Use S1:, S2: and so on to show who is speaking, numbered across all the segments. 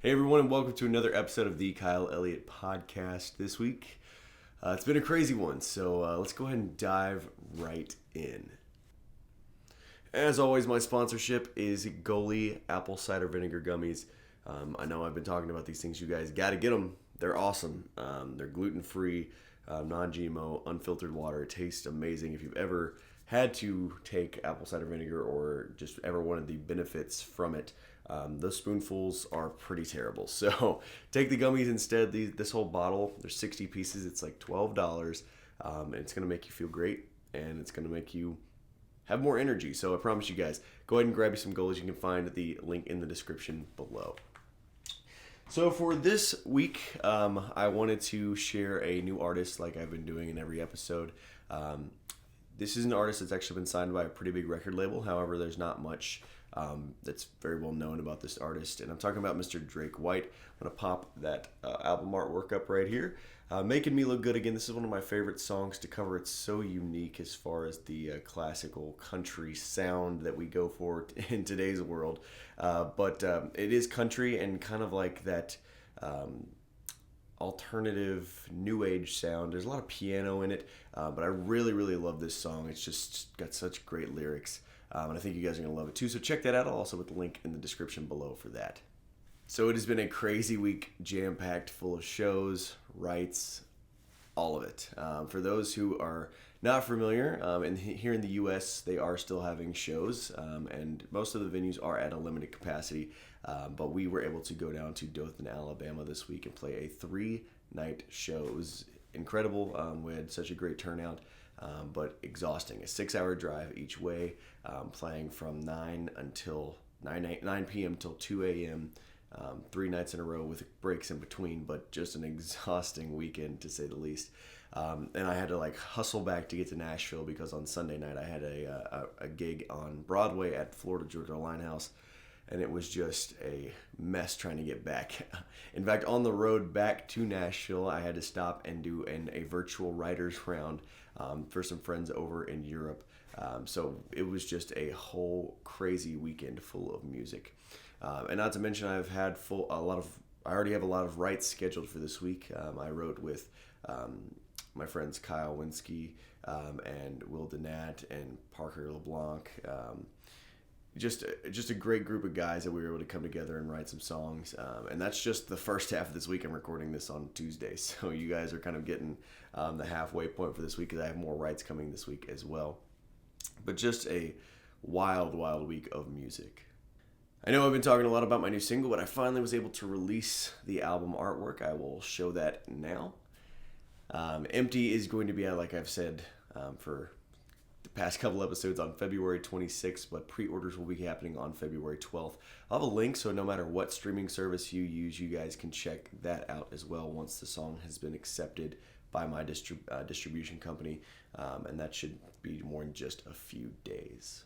S1: Hey everyone, and welcome to another episode of the Kyle Elliott podcast this week. It's been a crazy one, so let's go ahead and dive right in. As always, my sponsorship is Goalie Apple Cider Vinegar Gummies. I know I've been talking about these things. You guys got to get them. They're awesome. They're gluten-free, non-GMO, unfiltered water. It tastes amazing. If you've ever had to take apple cider vinegar or just ever wanted the benefits from it, those spoonfuls are pretty terrible. So take the gummies instead. This whole bottle, there's 60 pieces. It's like $12. And it's going to make you feel great, and it's going to make you have more energy. So I promise you guys, go ahead and grab you some goalies. You can find the link in the description below. So for this week, I wanted to share a new artist like I've been doing in every episode. This is an artist that's actually been signed by a pretty big record label. However, there's not much that's very well known about this artist. And I'm talking about Mr. Drake White. I'm going to pop that album artwork up right here. Making Me Look Good Again. This is one of my favorite songs to cover. It's so unique as far as the classical country sound that we go for in today's world. But it is country and kind of like that alternative new age sound. There's a lot of piano in it, but I really love this song. It's just got such great lyrics, and I think you guys are going to love it too. So check that out. I'll also put the link in the description below for that. So it has been a crazy week, jam-packed full of shows, rights, all of it. For those who are not familiar, and here in the U.S., they are still having shows, and most of the venues are at a limited capacity, but we were able to go down to Dothan, Alabama this week and play a 3-night show. It was incredible. We had such a great turnout, but exhausting. A 6-hour drive each way, playing from 9 p.m. till 2 a.m., 3 nights in a row with breaks in between, but just an exhausting weekend to say the least. And I had to hustle back to get to Nashville because on Sunday night I had a gig on Broadway at Florida Georgia Linehouse, and it was just a mess trying to get back. In fact, on the road back to Nashville, I had to stop and do a virtual writer's round for some friends over in Europe. So it was just a whole crazy weekend full of music. And not to mention, I already have a lot of writes scheduled for this week. I wrote with my friends Kyle Winsky and Will Donat and Parker LeBlanc. Just a great group of guys that we were able to come together and write some songs. And that's just the first half of this week. I'm recording this on Tuesday, so you guys are kind of getting the halfway point for this week because I have more writes coming this week as well. But just a wild week of music. I know I've been talking a lot about my new single, but I finally was able to release the album artwork. I will show that now. Empty is going to be out, like I've said, for the past couple episodes on February 26th, but pre-orders will be happening on February 12th. I'll have a link, so no matter what streaming service you use, you guys can check that out as well once the song has been accepted by my distribution company, and that should be more in just a few days.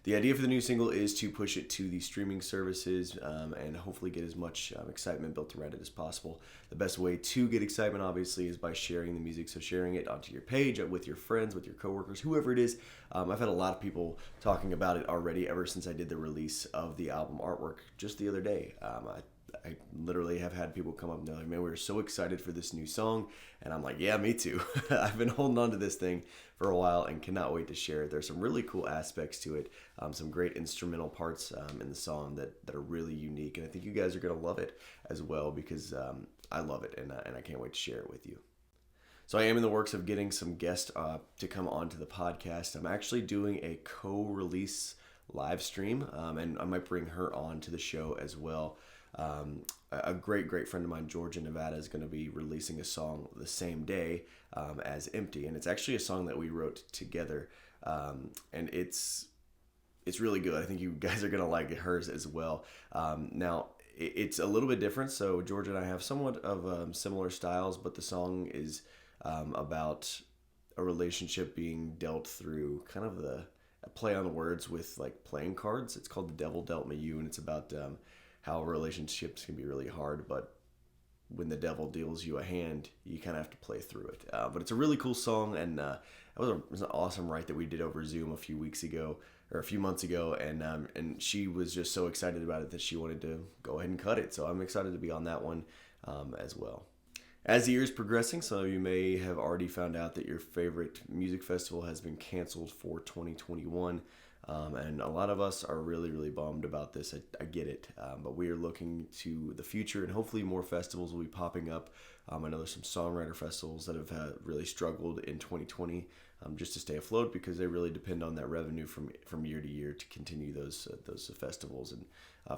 S1: The idea for the new single is to push it to the streaming services and hopefully get as much excitement built around it as possible. The best way to get excitement, obviously, is by sharing the music. So sharing it onto your page, with your friends, with your coworkers, whoever it is. I've had a lot of people talking about it already ever since I did the release of the album artwork just the other day. I literally have had people come up and they're like, man, we were so excited for this new song. And I'm like, yeah, me too. I've been holding on to this thing for a while and cannot wait to share it. There's some really cool aspects to it, some great instrumental parts in the song that are really unique. And I think you guys are going to love it as well because I love it and I can't wait to share it with you. So I am in the works of getting some guests to come onto the podcast. I'm actually doing a co-release live stream and I might bring her on to the show as well. A great friend of mine, Georgia, Nevada, is going to be releasing a song the same day as Empty, and it's actually a song that we wrote together, and it's really good. I think you guys are going to like hers as well. Now, it's a little bit different, so Georgia and I have somewhat of similar styles, but the song is about a relationship being dealt through kind of a play on the words with playing cards. It's called The Devil Dealt Me You, and it's about how relationships can be really hard, but when the devil deals you a hand, you kind of have to play through it. But it's a really cool song, and it was an awesome write that we did over Zoom a few weeks ago. or a few months ago, and she was just so excited about it that she wanted to go ahead and cut it. So I'm excited to be on that one as well. As the year is progressing, some of you may have already found out that your favorite music festival has been canceled for 2021. And a lot of us are really, really bummed about this. I get it. But we are looking to the future, and hopefully more festivals will be popping up. I know there's some songwriter festivals that have really struggled in 2020 just to stay afloat, because they really depend on that revenue from year to year to continue those festivals. And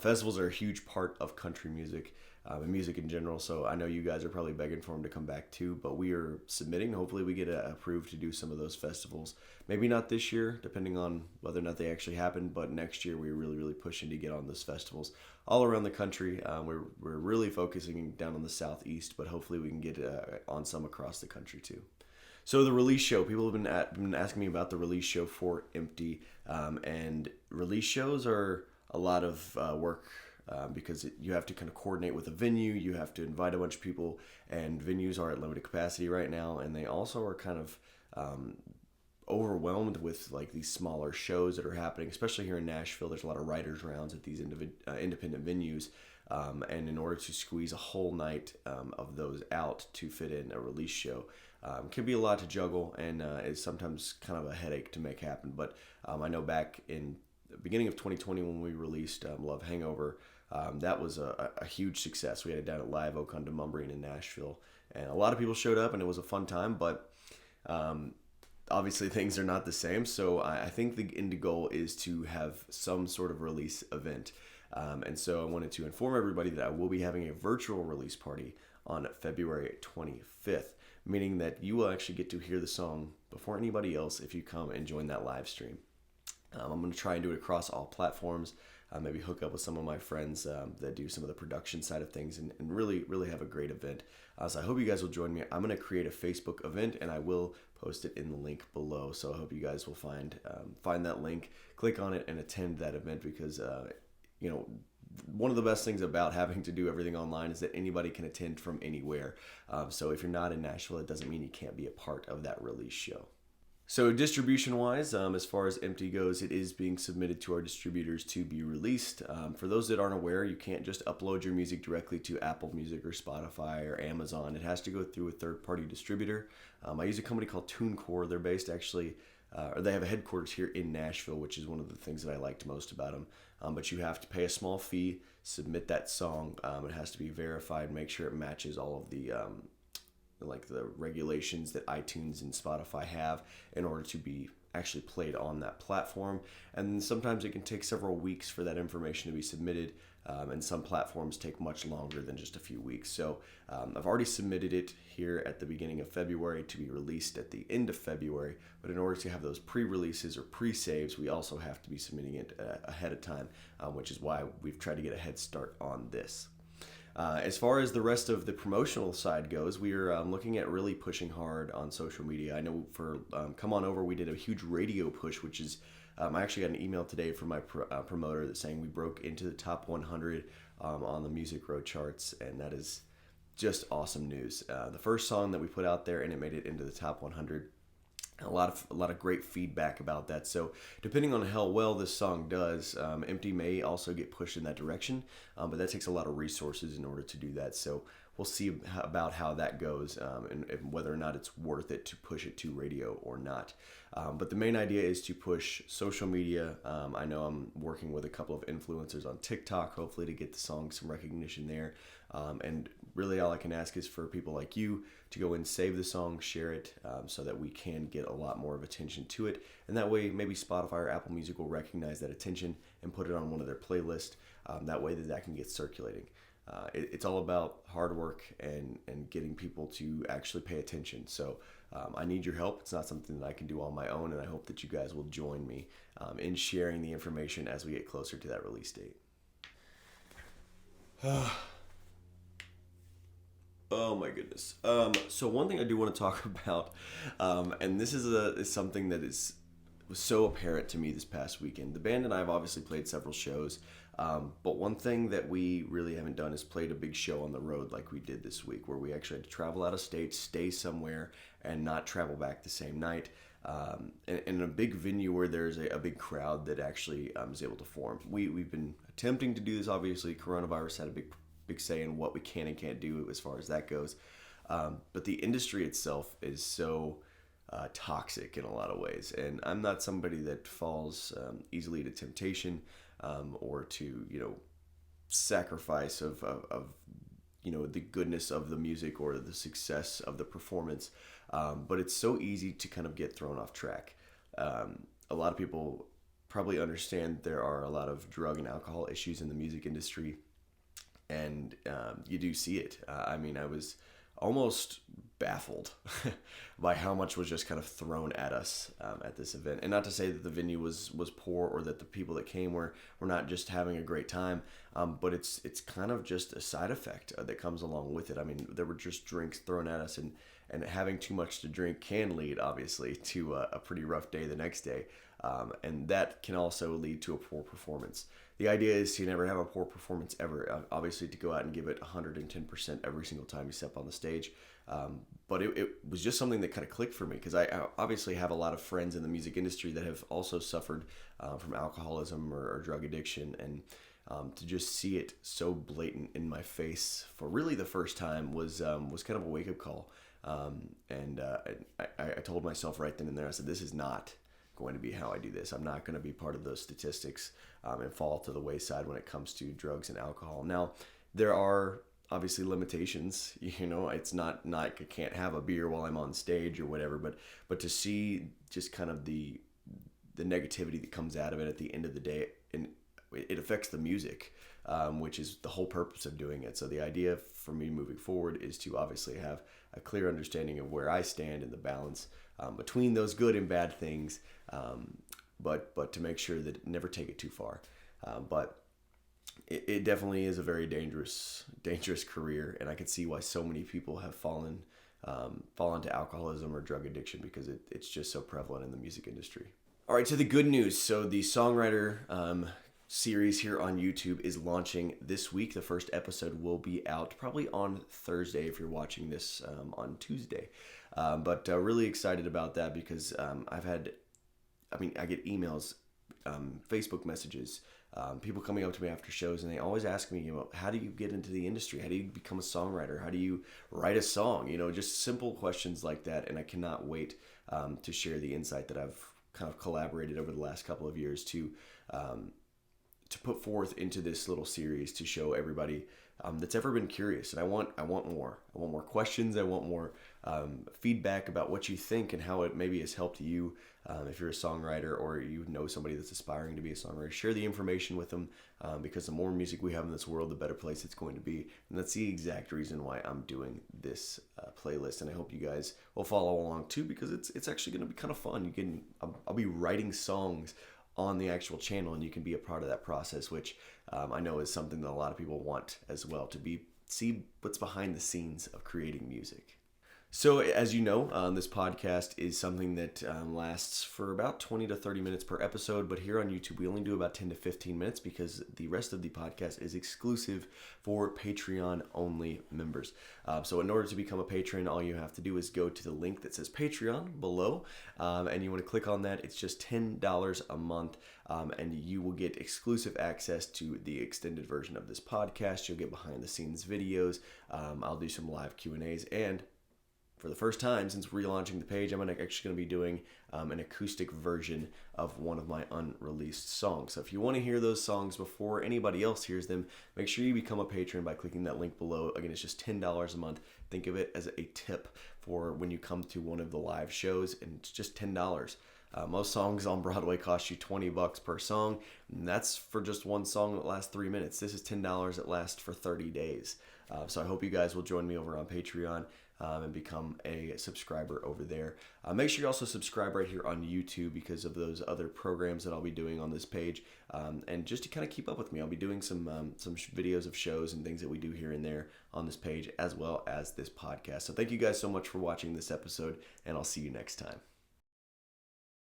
S1: festivals are a huge part of country music and music in general. So I know you guys are probably begging for them to come back too, but we are submitting. Hopefully we get approved to do some of those festivals. Maybe not this year, depending on whether or not they actually happen, but next year we're really, really pushing to get on those festivals all around the country. We're really focusing down on the Southeast, but hopefully we can get on some across the country too. So the release show, people have been asking me about the release show for Empty, and release shows are a lot of work. Because you have to kind of coordinate with a venue, you have to invite a bunch of people, and venues are at limited capacity right now, and they also are kind of overwhelmed with like these smaller shows that are happening, especially here in Nashville. There's a lot of writers' rounds at these independent venues, and in order to squeeze a whole night of those out to fit in a release show, can be a lot to juggle, and is sometimes kind of a headache to make happen. But I know back in the beginning of 2020 when we released Love Hangover, that was a huge success. We had it down at Live Oak on Demumbrian in Nashville, and a lot of people showed up, and it was a fun time. But obviously things are not the same, so I think the end goal is to have some sort of release event. And so I wanted to inform everybody that I will be having a virtual release party on February 25th, meaning that you will actually get to hear the song before anybody else if you come and join that live stream. I'm going to try and do it across all platforms. Maybe hook up with some of my friends that do some of the production side of things, and really, really have a great event. So I hope you guys will join me. I'm going to create a Facebook event, and I will post it in the link below. So I hope you guys will find that link, click on it, and attend that event, because one of the best things about having to do everything online is that anybody can attend from anywhere. So if you're not in Nashville, it doesn't mean you can't be a part of that release show. So distribution-wise, as far as Empty goes, it is being submitted to our distributors to be released. For those that aren't aware, you can't just upload your music directly to Apple Music or Spotify or Amazon. It has to go through a third-party distributor. I use a company called TuneCore. They're based actually, or they have a headquarters here in Nashville, which is one of the things that I liked most about them. But you have to pay a small fee, submit that song. It has to be verified, make sure it matches all of the regulations that iTunes and Spotify have in order to be actually played on that platform. And sometimes it can take several weeks for that information to be submitted, and some platforms take much longer than just a few weeks. So I've already submitted it here at the beginning of February to be released at the end of February, but in order to have those pre-releases or pre-saves, we also have to be submitting it ahead of time, which is why we've tried to get a head start on this. As far as the rest of the promotional side goes, we are looking at really pushing hard on social media. I know for Come On Over, we did a huge radio push, which is, I actually got an email today from my promoter that's saying we broke into the top 100 on the Music Row charts, and that is just awesome news. The first song that we put out there, and it made it into the top 100. A lot of great feedback about that. So depending on how well this song does, Empty may also get pushed in that direction, but that takes a lot of resources in order to do that. So we'll see about how that goes, and whether or not it's worth it to push it to radio or not. But the main idea is to push social media. I know I'm working with a couple of influencers on TikTok, hopefully to get the song some recognition there. And really all I can ask is for people like you to go and save the song, share it, so that we can get a lot more of attention to it. And that way maybe Spotify or Apple Music will recognize that attention and put it on one of their playlists. That way that can get circulating. It's all about hard work and getting people to actually pay attention. So I need your help. It's not something that I can do on my own, and I hope that you guys will join me in sharing the information as we get closer to that release date. Oh my goodness. So one thing I do want to talk about, and this is something that was so apparent to me this past weekend. The band and I have obviously played several shows, but one thing that we really haven't done is played a big show on the road like we did this week, where we actually had to travel out of state, stay somewhere, and not travel back the same night. and a big venue where there's a big crowd that actually is able to form. We've been attempting to do this. Obviously, coronavirus had a big say in what we can and can't do as far as that goes. But the industry itself is so toxic in a lot of ways, and I'm not somebody that falls easily to temptation or to sacrifice of the goodness of the music or the success of the performance, but it's so easy to kind of get thrown off track. A lot of people probably understand there are a lot of drug and alcohol issues in the music industry, and you do see it. I was almost baffled by how much was just kind of thrown at us at this event. And not to say that the venue was poor or that the people that came were not just having a great time, but it's kind of just a side effect that comes along with it. There were just drinks thrown at us, and having too much to drink can lead, obviously, to a pretty rough day the next day. And that can also lead to a poor performance. The idea is to never have a poor performance ever. Obviously, to go out and give it 110% every single time you step on the stage. But it was just something that kind of clicked for me, because I obviously have a lot of friends in the music industry that have also suffered from alcoholism or drug addiction. And to just see it so blatant in my face for really the first time was kind of a wake-up call. I told myself right then and there, I said, this is not going to be how I do this. I'm not going to be part of those statistics and fall to the wayside when it comes to drugs and alcohol. Now, there are obviously limitations. It's not I can't have a beer while I'm on stage or whatever, but to see just kind of the negativity that comes out of it at the end of the day, and it affects the music, which is the whole purpose of doing it. So the idea for me moving forward is to obviously have a clear understanding of where I stand in the balance between those good and bad things, but to make sure that never take it too far. But it definitely is a very dangerous career, and I can see why so many people have fallen into alcoholism or drug addiction, because it's just so prevalent in the music industry. All right, so the good news. So the songwriter series here on YouTube is launching this week. The first episode will be out probably on Thursday if you're watching this on Tuesday. But really excited about that, because I get emails, Facebook messages, people coming up to me after shows, and they always ask me, how do you get into the industry? How do you become a songwriter? How do you write a song? Just simple questions like that. And I cannot wait to share the insight that I've kind of collaborated over the last couple of years to put forth into this little series to show everybody that's ever been curious. And I want more. I want more questions. I want more feedback about what you think and how it maybe has helped you. If you're a songwriter or you know somebody that's aspiring to be a songwriter, share the information with them, because the more music we have in this world, the better place it's going to be. And that's the exact reason why I'm doing this playlist. And I hope you guys will follow along too, because it's actually going to be kind of fun. I'll be writing songs on the actual channel, and you can be a part of that process, which I know is something that a lot of people want as well, to see what's behind the scenes of creating music. So as you know, this podcast is something that lasts for about 20 to 30 minutes per episode, but here on YouTube we only do about 10 to 15 minutes, because the rest of the podcast is exclusive for Patreon only members. So in order to become a patron, all you have to do is go to the link that says Patreon below, and you want to click on that. It's just $10 a month, and you will get exclusive access to the extended version of this podcast. You'll get behind the scenes videos. I'll do some live Q&As, and for the first time since relaunching the page, I'm actually going to be doing an acoustic version of one of my unreleased songs. So if you want to hear those songs before anybody else hears them, make sure you become a patron by clicking that link below. Again, it's just $10 a month. Think of it as a tip for when you come to one of the live shows, and it's just $10. Most songs on Broadway cost you $20 per song, and that's for just one song that lasts 3 minutes. This is $10 that lasts for 30 days. So I hope you guys will join me over on Patreon and become a subscriber over there. Make sure you also subscribe right here on YouTube, because of those other programs that I'll be doing on this page. And just to kind of keep up with me, I'll be doing some videos of shows and things that we do here and there on this page, as well as this podcast. So thank you guys so much for watching this episode, and I'll see you next time.